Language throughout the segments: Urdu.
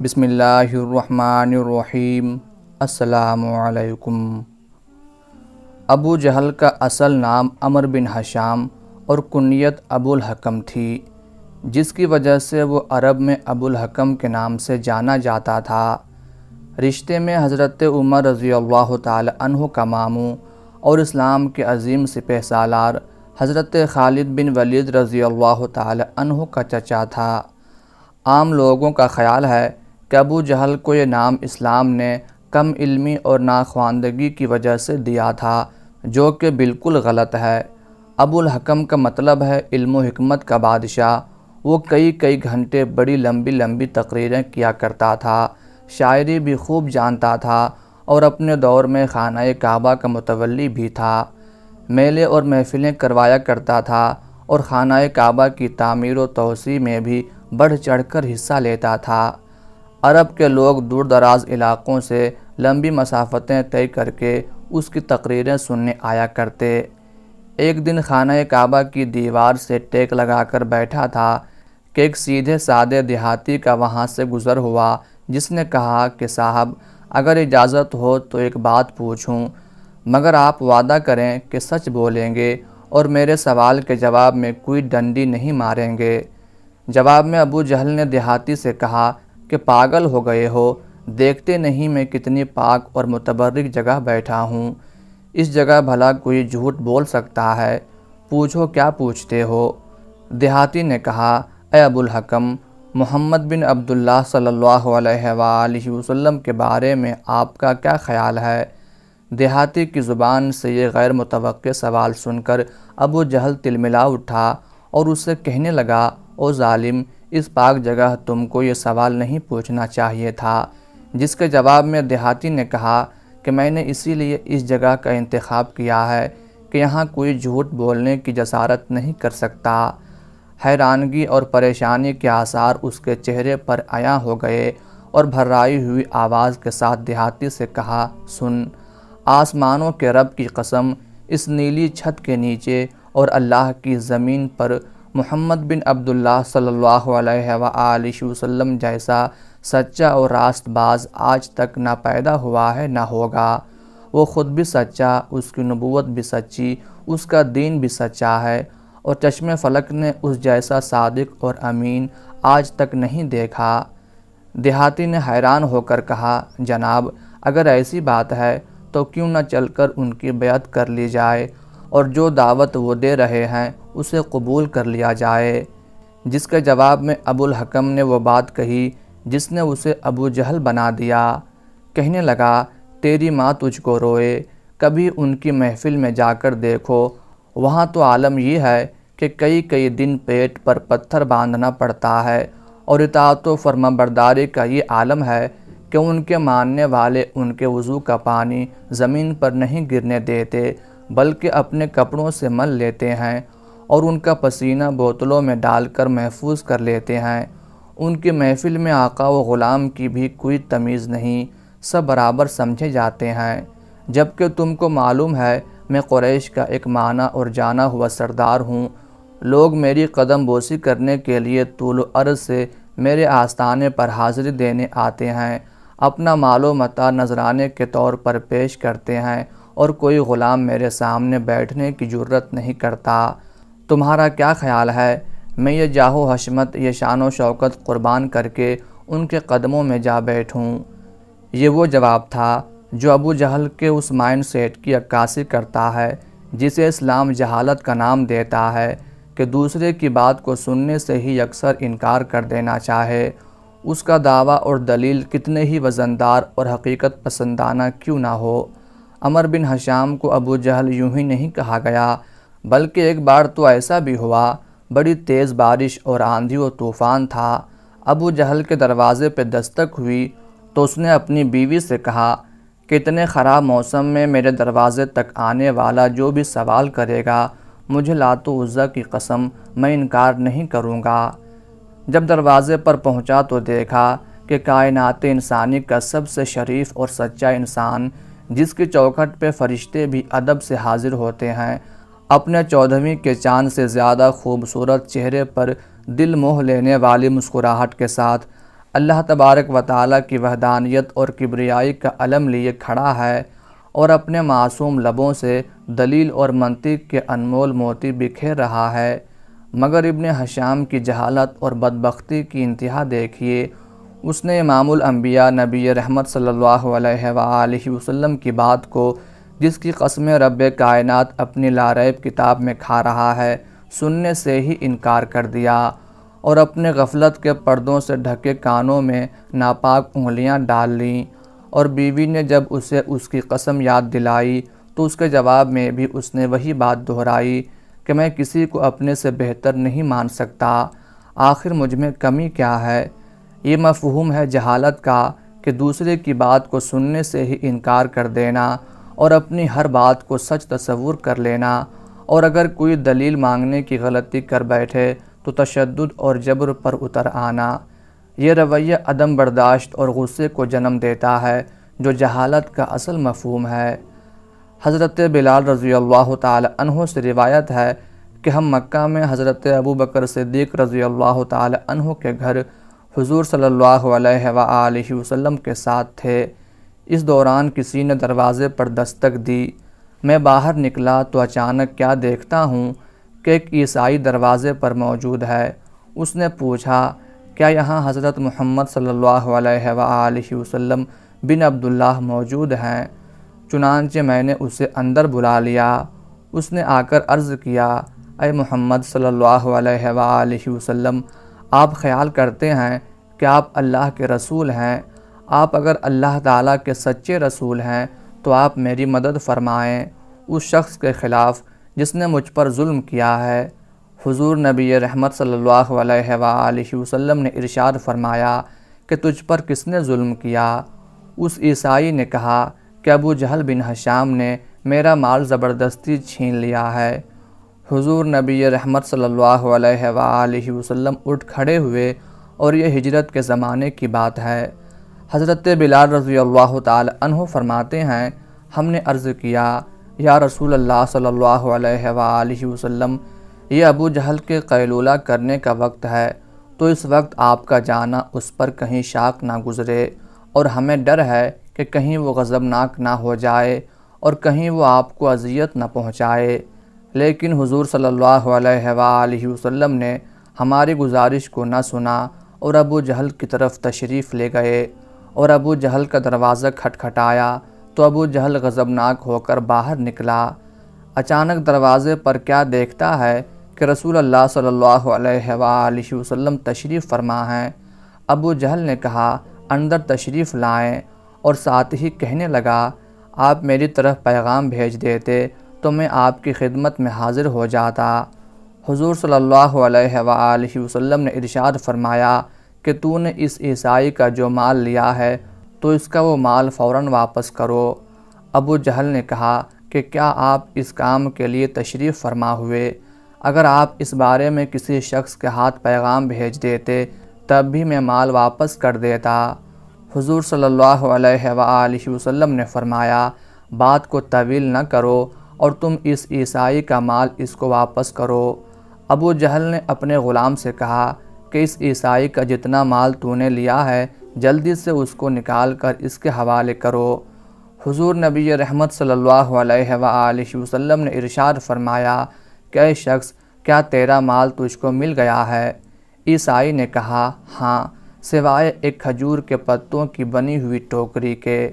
بسم اللہ الرحمن الرحیم۔ السلام علیکم۔ ابو جہل کا اصل نام عمرو بن ہشام اور کنیت ابو الحکم تھی، جس کی وجہ سے وہ عرب میں ابو الحکم کے نام سے جانا جاتا تھا۔ رشتے میں حضرت عمر رضی اللہ تعالی عنہ کا ماموں اور اسلام کے عظیم سپہ سالار حضرت خالد بن ولید رضی اللہ تعالی عنہ کا چچا تھا۔ عام لوگوں کا خیال ہے کہ ابو جہل کو یہ نام اسلام نے کم علمی اور ناخواندگی کی وجہ سے دیا تھا، جو کہ بالکل غلط ہے۔ ابو الحکم کا مطلب ہے علم و حکمت کا بادشاہ۔ وہ کئی گھنٹے بڑی لمبی تقریریں کیا کرتا تھا، شاعری بھی خوب جانتا تھا اور اپنے دور میں خانہ کعبہ کا متولی بھی تھا۔ میلے اور محفلیں کروایا کرتا تھا اور خانہ کعبہ کی تعمیر و توسیع میں بھی بڑھ چڑھ کر حصہ لیتا تھا۔ عرب کے لوگ دور دراز علاقوں سے لمبی مسافتیں طے کر کے اس کی تقریریں سننے آیا کرتے۔ ایک دن خانہ کعبہ کی دیوار سے ٹیک لگا کر بیٹھا تھا کہ ایک سیدھے سادے دیہاتی کا وہاں سے گزر ہوا، جس نے کہا کہ صاحب، اگر اجازت ہو تو ایک بات پوچھوں، مگر آپ وعدہ کریں کہ سچ بولیں گے اور میرے سوال کے جواب میں کوئی ڈنڈی نہیں ماریں گے۔ جواب میں ابو جہل نے دیہاتی سے کہا کہ پاگل ہو گئے ہو، دیکھتے نہیں میں کتنی پاک اور متبرک جگہ بیٹھا ہوں، اس جگہ بھلا کوئی جھوٹ بول سکتا ہے؟ پوچھو کیا پوچھتے ہو؟ دیہاتی نے کہا، اے ابو الحکم، محمد بن عبداللہ صلی اللہ علیہ وآلہ وسلم کے بارے میں آپ کا کیا خیال ہے؟ دیہاتی کی زبان سے یہ غیر متوقع سوال سن کر ابو جہل تلملا اٹھا اور اس سے کہنے لگا، او ظالم، اس پاک جگہ تم کو یہ سوال نہیں پوچھنا چاہیے تھا۔ جس کے جواب میں دیہاتی نے کہا کہ میں نے اسی لیے اس جگہ کا انتخاب کیا ہے کہ یہاں کوئی جھوٹ بولنے کی جسارت نہیں کر سکتا۔ حیرانگی اور پریشانی کے آثار اس کے چہرے پر عیاں ہو گئے اور بھرائی ہوئی آواز کے ساتھ دیہاتی سے کہا، سن، آسمانوں کے رب کی قسم، اس نیلی چھت کے نیچے اور اللہ کی زمین پر محمد بن عبداللہ صلی اللہ علیہ وآلہ وسلم جیسا سچا اور راست باز آج تک نہ پیدا ہوا ہے نہ ہوگا۔ وہ خود بھی سچا، اس کی نبوت بھی سچی، اس کا دین بھی سچا ہے، اور چشم فلک نے اس جیسا صادق اور امین آج تک نہیں دیکھا۔ دیہاتی نے حیران ہو کر کہا، جناب، اگر ایسی بات ہے تو کیوں نہ چل کر ان کی بیعت کر لی جائے اور جو دعوت وہ دے رہے ہیں اسے قبول کر لیا جائے۔ جس کے جواب میں ابو الحکم نے وہ بات کہی جس نے اسے ابو جہل بنا دیا۔ کہنے لگا، تیری ماں تجھ کو روئے، کبھی ان کی محفل میں جا کر دیکھو، وہاں تو عالم یہ ہے کہ کئی دن پیٹ پر پتھر باندھنا پڑتا ہے، اور اطاعت و فرمانبرداری کا یہ عالم ہے کہ ان کے ماننے والے ان کے وضو کا پانی زمین پر نہیں گرنے دیتے بلکہ اپنے کپڑوں سے مل لیتے ہیں اور ان کا پسینہ بوتلوں میں ڈال کر محفوظ کر لیتے ہیں۔ ان کی محفل میں آقا و غلام کی بھی کوئی تمیز نہیں، سب برابر سمجھے جاتے ہیں۔ جبکہ تم کو معلوم ہے میں قریش کا ایک مانا اور جانا ہوا سردار ہوں، لوگ میری قدم بوسی کرنے کے لیے طول و عرض سے میرے آستانے پر حاضری دینے آتے ہیں، اپنا مال و متاع نذرانے کے طور پر پیش کرتے ہیں، اور کوئی غلام میرے سامنے بیٹھنے کی جرت نہیں کرتا۔ تمہارا کیا خیال ہے میں یہ جاہ و حشمت، یہ شان و شوکت قربان کر کے ان کے قدموں میں جا بیٹھوں؟ یہ وہ جواب تھا جو ابو جہل کے اس مائنڈ سیٹ کی عکاسی کرتا ہے جسے اسلام جہالت کا نام دیتا ہے کہ دوسرے کی بات کو سننے سے ہی اکثر انکار کر دینا چاہے، اس کا دعویٰ اور دلیل کتنے ہی وزندار اور حقیقت پسندانہ کیوں نہ ہو۔ عمرو بن ہشام کو ابو جہل یوں ہی نہیں کہا گیا، بلکہ ایک بار تو ایسا بھی ہوا، بڑی تیز بارش اور آندھی و طوفان تھا، ابو جہل کے دروازے پہ دستک ہوئی تو اس نے اپنی بیوی سے کہا کہ اتنے خراب موسم میں میرے دروازے تک آنے والا جو بھی سوال کرے گا، مجھے لات و عزیٰ کی قسم میں انکار نہیں کروں گا۔ جب دروازے پر پہنچا تو دیکھا کہ کائنات انسانی کا سب سے شریف اور سچا انسان، جس کی چوکھٹ پہ فرشتے بھی ادب سے حاضر ہوتے ہیں، اپنے 14ویں کے چاند سے زیادہ خوبصورت چہرے پر دل موہ لینے والی مسکراہٹ کے ساتھ اللہ تبارک و تعالیٰ کی وحدانیت اور کبریائی کا علم لیے کھڑا ہے اور اپنے معصوم لبوں سے دلیل اور منطق کے انمول موتی بکھیر رہا ہے، مگر ابن ہشام کی جہالت اور بدبختی کی انتہا دیکھیے۔ اس نے امام الانبیاء نبی رحمت صلی اللہ علیہ وآلہ وسلم کی بات کو، جس کی قسم رب کائنات اپنی لاریب کتاب میں کھا رہا ہے، سننے سے ہی انکار کر دیا اور اپنے غفلت کے پردوں سے ڈھکے کانوں میں ناپاک انگلیاں ڈال لیں، اور بیوی نے جب اسے اس کی قسم یاد دلائی تو اس کے جواب میں بھی اس نے وہی بات دہرائی کہ میں کسی کو اپنے سے بہتر نہیں مان سکتا، آخر مجھ میں کمی کیا ہے۔ یہ مفہوم ہے جہالت کا کہ دوسرے کی بات کو سننے سے ہی انکار کر دینا اور اپنی ہر بات کو سچ تصور کر لینا، اور اگر کوئی دلیل مانگنے کی غلطی کر بیٹھے تو تشدد اور جبر پر اتر آنا۔ یہ رویہ عدم برداشت اور غصے کو جنم دیتا ہے جو جہالت کا اصل مفہوم ہے۔ حضرت بلال رضی اللہ تعالی عنہ سے روایت ہے کہ ہم مکہ میں حضرت ابوبکر صدیق رضی اللہ تعالی عنہ کے گھر حضور صلی اللہ علیہ وآلہ وسلم کے ساتھ تھے۔ اس دوران کسی نے دروازے پر دستک دی۔ میں باہر نکلا تو اچانک کیا دیکھتا ہوں کہ ایک عیسائی دروازے پر موجود ہے۔ اس نے پوچھا، کیا یہاں حضرت محمد صلی اللہ علیہ وآلہ وسلم بن عبداللہ موجود ہیں؟ چنانچہ میں نے اسے اندر بلا لیا۔ اس نے آ کر عرض کیا، اے محمد صلی اللہ علیہ وآلہ وسلم، آپ خیال کرتے ہیں کہ آپ اللہ کے رسول ہیں؟ آپ اگر اللہ تعالیٰ کے سچے رسول ہیں تو آپ میری مدد فرمائیں اس شخص کے خلاف جس نے مجھ پر ظلم کیا ہے۔ حضور نبی رحمت صلی اللہ علیہ وآلہ وسلم نے ارشاد فرمایا کہ تجھ پر کس نے ظلم کیا؟ اس عیسائی نے کہا کہ ابو جہل بن ہشام نے میرا مال زبردستی چھین لیا ہے۔ حضور نبی رحمت صلی اللہ علیہ وآلہ وسلم اٹھ کھڑے ہوئے اور یہ ہجرت کے زمانے کی بات ہے۔ حضرت بلال رضی اللہ تعالی عنہ فرماتے ہیں، ہم نے عرض کیا، یا رسول اللہ صلی اللہ علیہ وآلہ وسلم، یہ ابو جہل کے قیلولہ کرنے کا وقت ہے، تو اس وقت آپ کا جانا اس پر کہیں شاق نہ گزرے، اور ہمیں ڈر ہے کہ کہیں وہ غضبناک نہ ہو جائے اور کہیں وہ آپ کو اذیت نہ پہنچائے۔ لیکن حضور صلی اللہ علیہ وآلہ وسلم نے ہماری گزارش کو نہ سنا اور ابو جہل کی طرف تشریف لے گئے، اور ابو جہل کا دروازہ کھٹکھٹایا تو ابو جہل غضبناک ہو کر باہر نکلا۔ اچانک دروازے پر کیا دیکھتا ہے کہ رسول اللہ صلی اللہ علیہ وآلہ وسلم تشریف فرما ہیں۔ ابو جہل نے کہا، اندر تشریف لائیں، اور ساتھ ہی کہنے لگا، آپ میری طرف پیغام بھیج دیتے تو میں آپ کی خدمت میں حاضر ہو جاتا۔ حضور صلی اللہ علیہ وآلہ وسلم نے ارشاد فرمایا کہ تو نے اس عیسائی کا جو مال لیا ہے تو اس کا وہ مال فوراً واپس کرو۔ ابو جہل نے کہا کہ کیا آپ اس کام کے لیے تشریف فرما ہوئے؟ اگر آپ اس بارے میں کسی شخص کے ہاتھ پیغام بھیج دیتے تب بھی میں مال واپس کر دیتا۔ حضور صلی اللہ علیہ وآلہ وسلم نے فرمایا، بات کو طویل نہ کرو اور تم اس عیسائی کا مال اس کو واپس کرو۔ ابو جہل نے اپنے غلام سے کہا کہ اس عیسائی کا جتنا مال تو نے لیا ہے جلدی سے اس کو نکال کر اس کے حوالے کرو۔ حضور نبی رحمت صلی اللہ علیہ وآلہ وسلم نے ارشاد فرمایا کہ اے شخص، کیا تیرا مال تجھ کو مل گیا ہے؟ عیسائی نے کہا، ہاں، سوائے ایک کھجور کے پتوں کی بنی ہوئی ٹوکری کے۔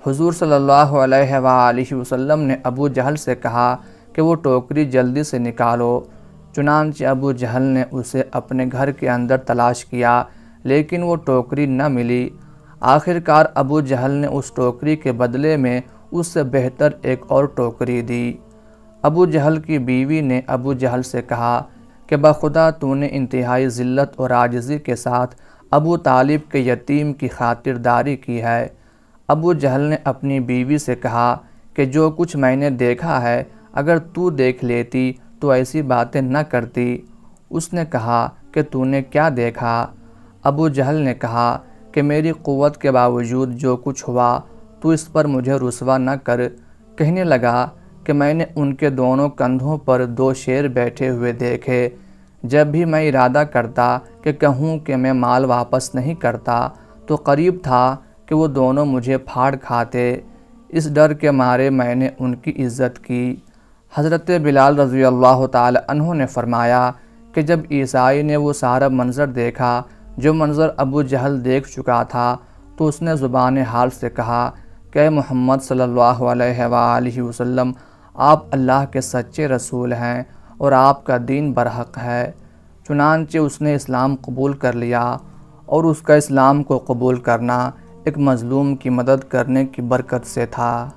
حضور صلی اللہ علیہ وآلہ وسلم نے ابو جہل سے کہا کہ وہ ٹوکری جلدی سے نکالو۔ چنانچہ ابو جہل نے اسے اپنے گھر کے اندر تلاش کیا لیکن وہ ٹوکری نہ ملی۔ آخر کار ابو جہل نے اس ٹوکری کے بدلے میں اس سے بہتر ایک اور ٹوکری دی۔ ابو جہل کی بیوی نے ابو جہل سے کہا کہ بخدا تو نے انتہائی ذلت اور عاجزی کے ساتھ ابو طالب کے یتیم کی خاطرداری کی ہے۔ ابو جہل نے اپنی بیوی سے کہا کہ جو کچھ میں نے دیکھا ہے اگر تو دیکھ لیتی تو ایسی باتیں نہ کرتی۔ اس نے کہا کہ تو نے کیا دیکھا؟ ابو جہل نے کہا کہ میری قوت کے باوجود جو کچھ ہوا تو اس پر مجھے رسوا نہ کر۔ کہنے لگا کہ میں نے ان کے دونوں کندھوں پر دو شیر بیٹھے ہوئے دیکھے جب بھی میں ارادہ کرتا کہ کہوں کہ میں مال واپس نہیں کرتا تو قریب تھا کہ وہ دونوں مجھے پھاڑ کھاتے۔ اس ڈر کے مارے میں نے ان کی عزت کی۔ حضرت بلال رضی اللہ تعالی عنہ نے فرمایا کہ جب عیسائی نے وہ سارا منظر دیکھا جو منظر ابو جہل دیکھ چکا تھا تو اس نے زبان حال سے کہا کہ محمد صلی اللہ علیہ وآلہ وسلم آپ اللہ کے سچے رسول ہیں اور آپ کا دین برحق ہے۔ چنانچہ اس نے اسلام قبول کر لیا، اور اس کا اسلام کو قبول کرنا ایک مظلوم کی مدد کرنے کی برکت سے تھا۔